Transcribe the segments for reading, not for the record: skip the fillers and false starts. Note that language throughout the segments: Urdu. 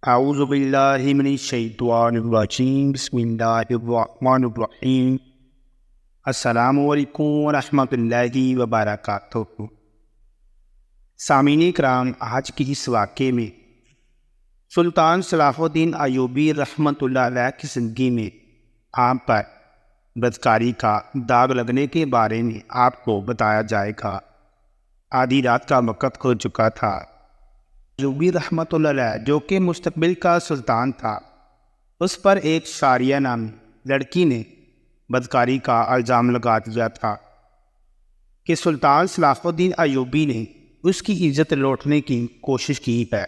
اعوذ باللہ من الشیطان الرجیم بسم اللہ الرحمن الرحیم السلام علیکم ورحمۃ اللہ وبرکاتہ۔ سامعین کرام، آج کی اس واقعے میں سلطان صلاح الدین ایوبی رحمۃ اللہ علیہ کی زندگی میں آپ پر بدکاری کا داغ لگنے کے بارے میں آپ کو بتایا جائے گا۔ آدھی رات کا وقت ہو چکا تھا۔ ایوبی رحمۃ اللہ علیہ جو کہ مستقبل کا سلطان تھا، اس پر ایک شاریہ نامی لڑکی نے بدکاری کا الزام لگا دیا تھا کہ سلطان صلاح الدین ایوبی نے اس کی عزت لوٹنے کی کوشش کی ہے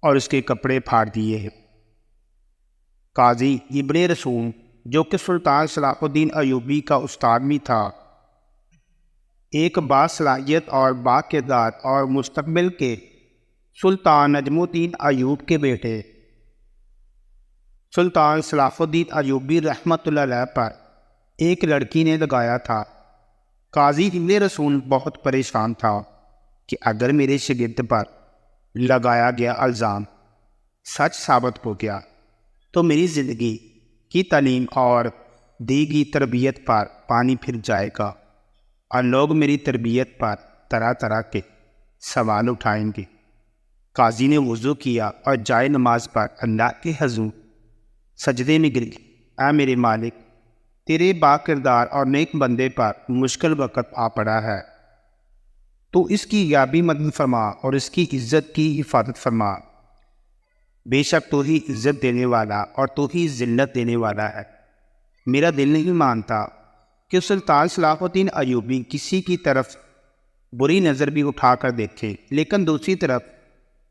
اور اس کے کپڑے پھاڑ دیے ہیں۔ قاضی ابن رسول جو کہ سلطان صلاح الدین ایوبی کا استاد بھی تھا، ایک باصلاحیت اور باکردار اور مستقبل کے سلطان نجم الدین ایوب کے بیٹے سلطان صلاح الدین ایوبی رحمۃ اللہ علیہ پر ایک لڑکی نے لگایا تھا۔ قاضی ابن رسول بہت پریشان تھا کہ اگر میرے شاگرد پر لگایا گیا الزام سچ ثابت ہو گیا تو میری زندگی کی تعلیم اور دی گئی تربیت پر پانی پھر جائے گا اور لوگ میری تربیت پر طرح طرح کے سوال اٹھائیں گے۔ قاضی نے وضو کیا اور جائے نماز پر اللہ کے حضور سجدے میں گر گئی۔ اے میرے مالک، تیرے با کردار اور نیک بندے پر مشکل وقت آ پڑا ہے، تو اس کی غیابی مدد فرما اور اس کی عزت کی حفاظت فرما۔ بے شک تو ہی عزت دینے والا اور تو ہی ذلت دینے والا ہے۔ میرا دل نہیں مانتا کہ سلطان صلاح الدین ایوبی کسی کی طرف بری نظر بھی اٹھا کر دیکھے، لیکن دوسری طرف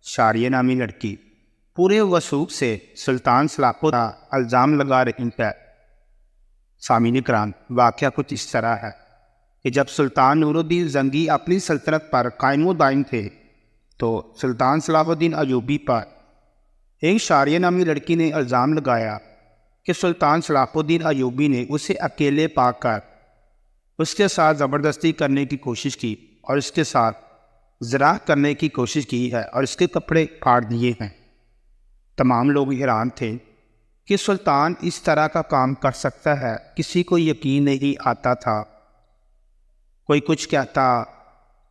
شاریہ نامی لڑکی پورے وثوق سے سلطان صلاح الدین کا الزام لگا رہی ہے۔ سامعین کرام، واقعہ کچھ اس طرح ہے کہ جب سلطان نور الدین زنگی اپنی سلطنت پر قائم و دائم تھے تو سلطان صلاح الدین ایوبی پر ایک شاریہ نامی لڑکی نے الزام لگایا کہ سلطان صلاح الدین ایوبی نے اسے اکیلے پا کر اس کے ساتھ زبردستی کرنے کی کوشش کی اور اس کے ساتھ زراح کرنے کی کوشش کی ہے اور اس کے کپڑے پھاڑ دیے ہیں۔ تمام لوگ حیران تھے کہ سلطان اس طرح کا کام کر سکتا ہے، کسی کو یقین نہیں آتا تھا۔ کوئی کچھ کہتا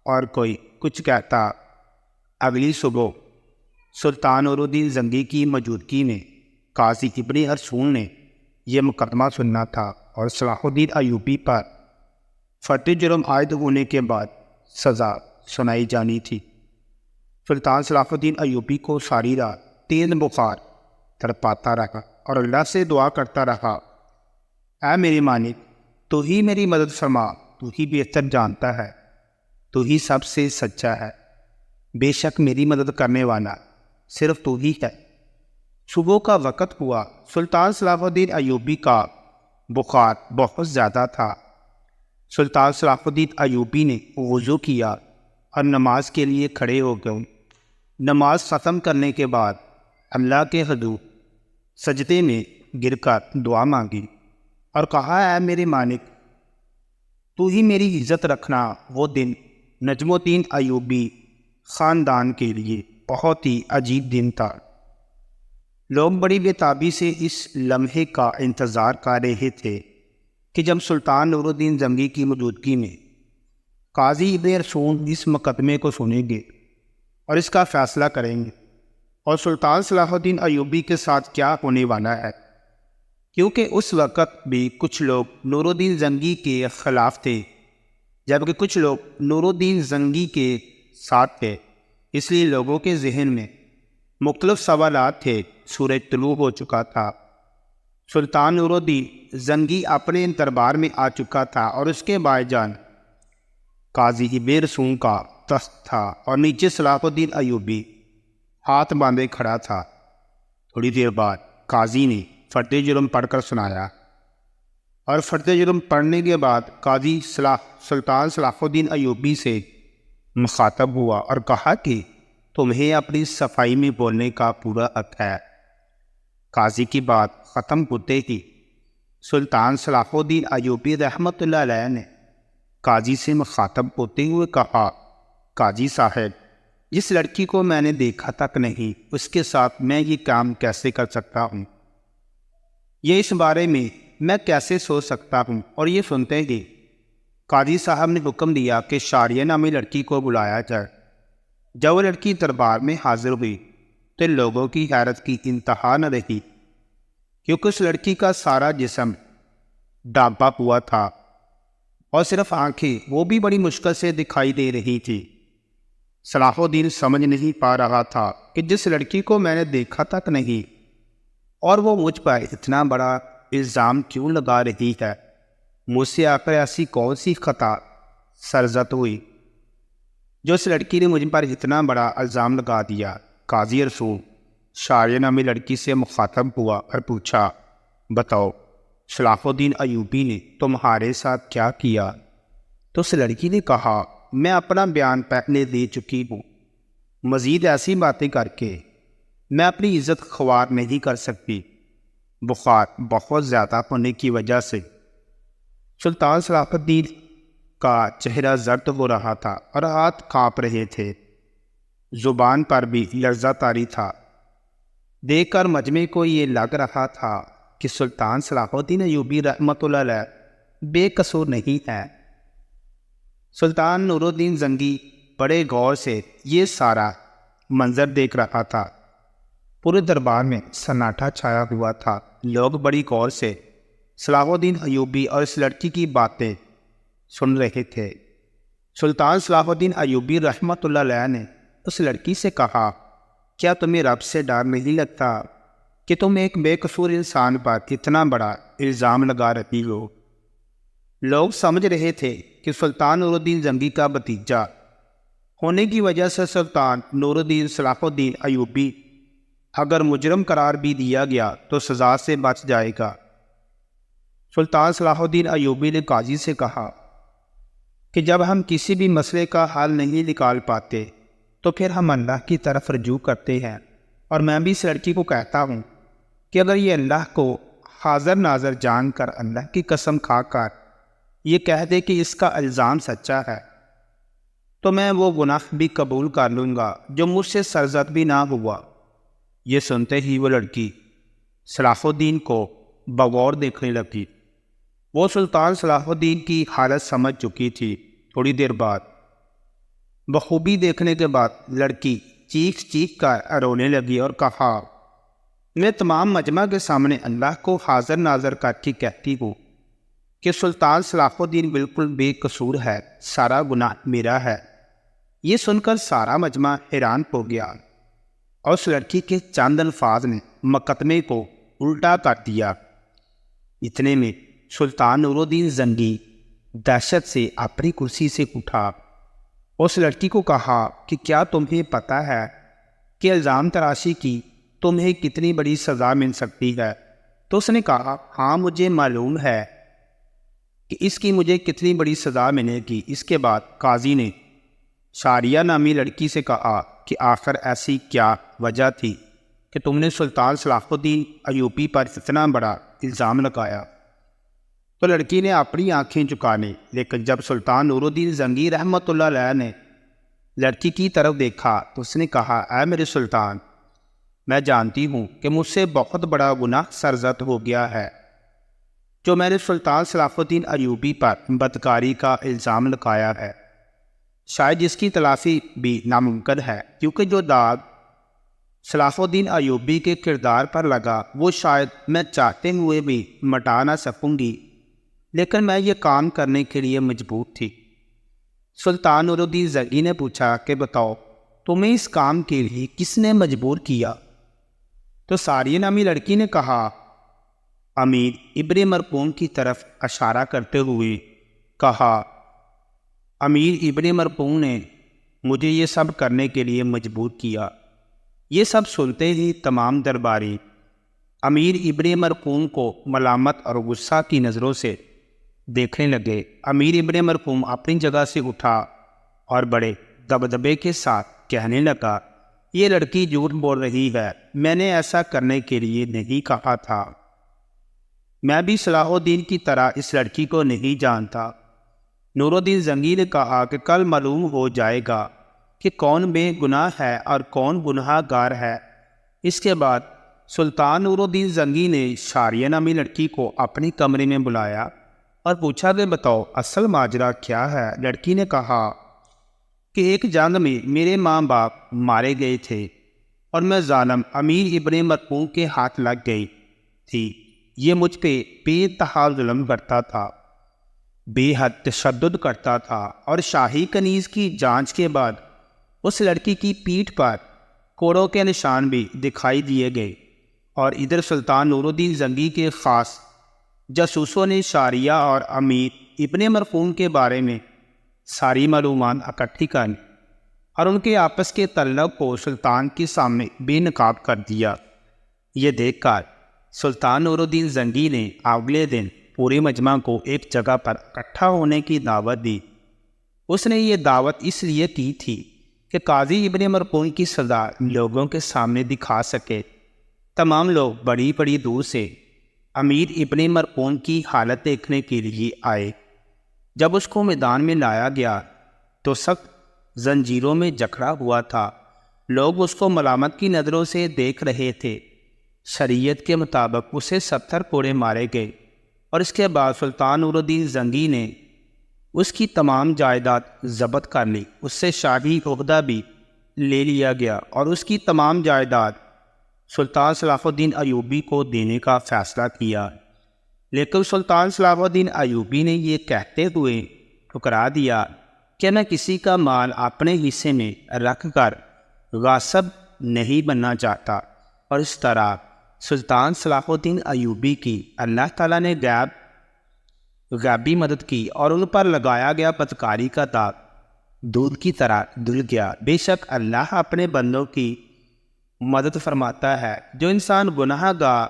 اور کوئی کچھ کہتا۔ اگلی صبح سلطان نور الدین زنگی کی موجودگی میں قاضی ابن رسول نے یہ مقدمہ سننا تھا اور صلاح الدین ایوبی پر فرد جرم عائد ہونے کے بعد سزا سنائی جانی تھی۔ سلطان صلاح الدین ایوبی کو ساری رات تیز بخار تڑپاتا رہا اور اللہ سے دعا کرتا رہا، اے میرے مالک، تو ہی میری مدد فرما، تو ہی بہتر جانتا ہے، تو ہی سب سے سچا ہے، بے شک میری مدد کرنے والا صرف تو ہی ہے۔ صبح کا وقت ہوا۔ سلطان صلاح الدین ایوبی کا بخار بہت زیادہ تھا۔ سلطان صلاح الدین ایوبی نے وضو کیا اور نماز کے لیے کھڑے ہو گئے۔ نماز ختم کرنے کے بعد اللہ کے حضور سجدے میں گر کر دعا مانگی اور کہا، اے میرے مالک، تو ہی میری عزت رکھنا۔ وہ دن نجم الدین ایوبی خاندان کے لیے بہت ہی عجیب دن تھا۔ لوگ بڑی بےتابی سے اس لمحے کا انتظار کر رہے تھے کہ جب سلطان نور الدین زنگی کی موجودگی میں قاضی ابن رسول اس مقدمے کو سنیں گے اور اس کا فیصلہ کریں گے اور سلطان صلاح الدین ایوبی کے ساتھ کیا ہونے والا ہے، کیونکہ اس وقت بھی کچھ لوگ نور الدین زنگی کے خلاف تھے جبکہ کچھ لوگ نور الدین زنگی کے ساتھ تھے۔ اس لیے لوگوں کے ذہن میں مختلف سوالات تھے۔ سورج طلوع ہو چکا تھا۔ سلطان نور الدین زنگی اپنے دربار میں آ چکا تھا اور اس کے بھائی جان قاضی ابن رسول کا تخت تھا اور نیچے صلاح الدین ایوبی ہاتھ باندھے کھڑا تھا۔ تھوڑی دیر بعد قاضی نے فرد جرم پڑھ کر سنایا اور فرد جرم پڑھنے کے بعد قاضی سلطان صلاح الدین ایوبی سے مخاطب ہوا اور کہا کہ تمہیں اپنی صفائی میں بولنے کا پورا حق ہے۔ قاضی کی بات ختم ہوتے ہی سلطان صلاح الدین ایوبی رحمۃ اللہ علیہ نے قاضی سے مخاطب ہوتے ہوئے کہا، قاضی صاحب، جس لڑکی کو میں نے دیکھا تک نہیں، اس کے ساتھ میں یہ کام کیسے کر سکتا ہوں؟ یہ اس بارے میں کیسے سوچ سکتا ہوں؟ اور یہ سنتے ہی قاضی صاحب نے حکم دیا کہ شاریہ نامی لڑکی کو بلایا جائے۔ جب وہ لڑکی دربار میں حاضر ہوئی تو لوگوں کی حیرت کی انتہا نہ رہی، کیونکہ اس لڑکی کا سارا جسم ڈھانپا ہوا تھا اور صرف آنکھیں وہ بھی بڑی مشکل سے دکھائی دے رہی تھی۔ صلاح الدین سمجھ نہیں پا رہا تھا کہ جس لڑکی کو میں نے دیکھا تک نہیں اور وہ مجھ پر اتنا بڑا الزام کیوں لگا رہی ہے، مجھ سے آخر ایسی کون سی خطا سرزد ہوئی جو اس لڑکی نے مجھ پر اتنا بڑا الزام لگا دیا۔ قاضی رسول شاریہ نامی لڑکی سے مخاطب ہوا اور پوچھا، بتاؤ صلاح الدین ایوبی نے تمہارے ساتھ کیا کیا؟ تو اس لڑکی نے کہا، میں اپنا بیان پہلے دے چکی ہوں، مزید ایسی باتیں کر کے میں اپنی عزت خوار نہیں کر سکتی۔ بخار بہت زیادہ ہونے کی وجہ سے سلطان صلاح الدین کا چہرہ زرد ہو رہا تھا اور ہاتھ کانپ رہے تھے، زبان پر بھی لرزہ طاری تھا۔ دیکھ کر مجمع کو یہ لگ رہا تھا کہ سلطان صلاح الدین ایوبی رحمۃ اللہ علیہ بے قصور نہیں ہے۔ سلطان نور الدین زنگی بڑے غور سے یہ سارا منظر دیکھ رہا تھا۔ پورے دربار میں سناٹا چھایا ہوا تھا، لوگ بڑی غور سے صلاح الدین ایوبی اور اس لڑکی کی باتیں سن رہے تھے۔ سلطان صلاح الدین ایوبی رحمۃ اللہ علیہ نے اس لڑکی سے کہا، کیا تمہیں رب سے ڈر نہیں لگتا کہ تم ایک بے قصور انسان پر اتنا بڑا الزام لگا رہی ہو؟ لوگ سمجھ رہے تھے کہ سلطان نور الدین زنگی کا بھتیجا ہونے کی وجہ سے سلطان نور الدین صلاح الدین ایوبی اگر مجرم قرار بھی دیا گیا تو سزا سے بچ جائے گا۔ سلطان صلاح الدین ایوبی نے قاضی سے کہا کہ جب ہم کسی بھی مسئلے کا حل نہیں نکال پاتے تو پھر ہم اللہ کی طرف رجوع کرتے ہیں، اور میں بھی اس لڑکی کو کہتا ہوں کہ اگر یہ اللہ کو حاضر ناظر جان کر اللہ کی قسم کھا کر یہ کہہ دے کہ اس کا الزام سچا ہے تو میں وہ گناہ بھی قبول کر لوں گا جو مجھ سے سرزد بھی نہ ہوا۔ یہ سنتے ہی وہ لڑکی صلاح الدین کو بغور دیکھنے لگی۔ وہ سلطان صلاح الدین کی حالت سمجھ چکی تھی۔ تھوڑی دیر بعد بخوبی دیکھنے کے بعد لڑکی چیخ چیخ کر رونے لگی اور کہا، میں تمام مجمع کے سامنے اللہ کو حاضر ناظر کر کے کہتی ہوں کہ سلطان صلاح الدین بالکل بے قصور ہے، سارا گناہ میرا ہے۔ یہ سن کر سارا مجمع حیران ہو گیا اور اس لڑکی کے چند الفاظ نے مقدمے کو الٹا کر دیا۔ اتنے میں سلطان نور الدین زنگی دہشت سے اپنی کرسی سے اٹھا، اس لڑکی کو کہا کہ کیا تمہیں پتہ ہے کہ الزام تراشی کی تمہیں کتنی بڑی سزا مل سکتی ہے؟ تو اس نے کہا، ہاں مجھے معلوم ہے کہ اس کی مجھے کتنی بڑی سزا ملے گی۔ اس کے بعد قاضی نے شاریہ نامی لڑکی سے کہا کہ آخر ایسی کیا وجہ تھی کہ تم نے سلطان صلاح الدین ایوبی پر اتنا بڑا الزام لگایا؟ تو لڑکی نے اپنی آنکھیں چکانے، لیکن جب سلطان نور الدین زنگی رحمۃ اللہ علیہ نے لڑکی کی طرف دیکھا تو اس نے کہا، اے میرے سلطان، میں جانتی ہوں کہ مجھ سے بہت بڑا گناہ سرزد ہو گیا ہے جو میں نے سلطان صلاح الدین ایوبی پر بدکاری کا الزام لگایا ہے۔ شاید جس کی تلافی بھی ناممکن ہے، کیونکہ جو داغ صلاح الدین ایوبی کے کردار پر لگا وہ شاید میں چاہتے ہوئے بھی مٹا نہ سکوں گی، لیکن میں یہ کام کرنے کے لیے مجبور تھی۔ سلطان نور الدین زنگی نے پوچھا کہ بتاؤ تمہیں اس کام کے لیے کس نے مجبور کیا؟ تو شاریہ نامی لڑکی نے کہا، امیر ابن مرقوم کی طرف اشارہ کرتے ہوئے کہا، امیر ابن مرقوم نے مجھے یہ سب کرنے کے لیے مجبور کیا۔ یہ سب سنتے ہی تمام درباری امیر ابن مرقوم کو ملامت اور غصہ کی نظروں سے دیکھنے لگے۔ امیر ابن مرقوم اپنی جگہ سے اٹھا اور بڑے دبدبے کے ساتھ کہنے لگا، یہ لڑکی جھوٹ بول رہی ہے، میں نے ایسا کرنے کے لیے نہیں کہا تھا۔ میں بھی صلاح الدین کی طرح اس لڑکی کو نہیں جانتا۔ نور الدین زنگی نے کہا کہ کل معلوم ہو جائے گا کہ کون بے گناہ ہے اور کون گناہ گار ہے۔ اس کے بعد سلطان نور الدین زنگی نے شاریہ نامی لڑکی کو اپنے کمرے میں بلایا اور پوچھا کہ بتاؤ اصل ماجرا کیا ہے۔ لڑکی نے کہا کہ ایک جنگ میں میرے ماں باپ مارے گئے تھے اور میں ظالم امیر ابن مرحوم کے ہاتھ لگ گئی تھی۔ یہ مجھ پہ بے انتہا ظلم کرتا تھا، بے حد تشدد کرتا تھا، اور شاہی کنیز کی جانچ کے بعد اس لڑکی کی پیٹھ پر کوڑوں کے نشان بھی دکھائی دیے گئے، اور ادھر سلطان نور الدین زنگی کے خاص جاسوسوں نے شاریہ اور امیر ابن مرحوم کے بارے میں ساری معلومات اکٹھی کر اور ان کے آپس کے تعلق کو سلطان کے سامنے بے نقاب کر دیا۔ یہ دیکھ کر سلطان نور الدین زنگی نے اگلے دن پورے مجمع کو ایک جگہ پر اکٹھا ہونے کی دعوت دی۔ اس نے یہ دعوت اس لیے کی تھی کہ قاضی ابن مرحوم کی سزا لوگوں کے سامنے دکھا سکے۔ تمام لوگ بڑی بڑی دور سے امیر ابن مرحوم کی حالت دیکھنے کے لیے آئے۔ جب اس کو میدان میں لایا گیا تو سخت زنجیروں میں جکڑا ہوا تھا۔ لوگ اس کو ملامت کی نظروں سے دیکھ رہے تھے۔ شریعت کے مطابق اسے 70 کوڑے مارے گئے، اور اس کے بعد سلطان نور الدین زنگی نے اس کی تمام جائیداد ضبط کر لی۔ اس سے شاہی عہدہ بھی لے لیا گیا اور اس کی تمام جائیداد سلطان صلاح الدین ایوبی کو دینے کا فیصلہ کیا۔ لیکن سلطان صلاح الدین ایوبی نے یہ کہتے ہوئے ٹھکرا دیا کہ میں کسی کا مال اپنے حصے میں رکھ کر غاصب نہیں بننا چاہتا، اور اس طرح سلطان صلاح الدین ایوبی کی اللہ تعالیٰ نے غیبی مدد کی اور ان پر لگایا گیا بدکاری کا داغ دودھ کی طرح دھل گیا۔ بے شک اللہ اپنے بندوں کی مدد فرماتا ہے۔ جو انسان گناہ گار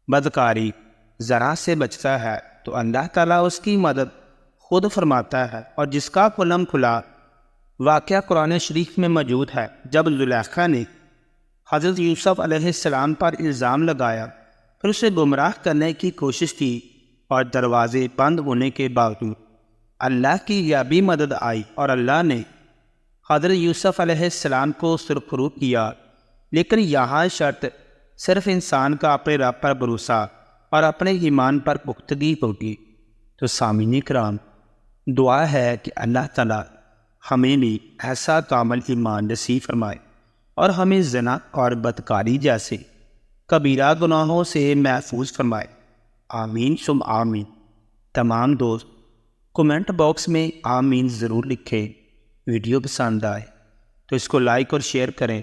بدکاری ذرا سے بچتا ہے تو اللہ تعالیٰ اس کی مدد خود فرماتا ہے، اور جس کا کھلم کھلا واقعہ قرآن شریف میں موجود ہے۔ جب زلیخا نے حضرت یوسف علیہ السلام پر الزام لگایا، پھر اسے گمراہ کرنے کی کوشش کی، اور دروازے بند ہونے کے باوجود اللہ کی غیبی مدد آئی اور اللہ نے حضرت یوسف علیہ السلام کو سرخرو کیا۔ لیکن یہاں شرط صرف انسان کا اپنے رب پر بھروسہ اور اپنے ایمان پر پختگی ہوگی۔ تو سامعین کرام، دعا ہے کہ اللہ تعالیٰ ہمیں بھی ایسا کامل ایمان نصیب فرمائے اور ہمیں زنا اور بدکاری جیسے کبیرہ گناہوں سے محفوظ فرمائے۔ آمین ثم آمین۔ تمام دوست کومنٹ باکس میں آمین ضرور لکھیں۔ ویڈیو پسند آئے تو اس کو لائک اور شیئر کریں۔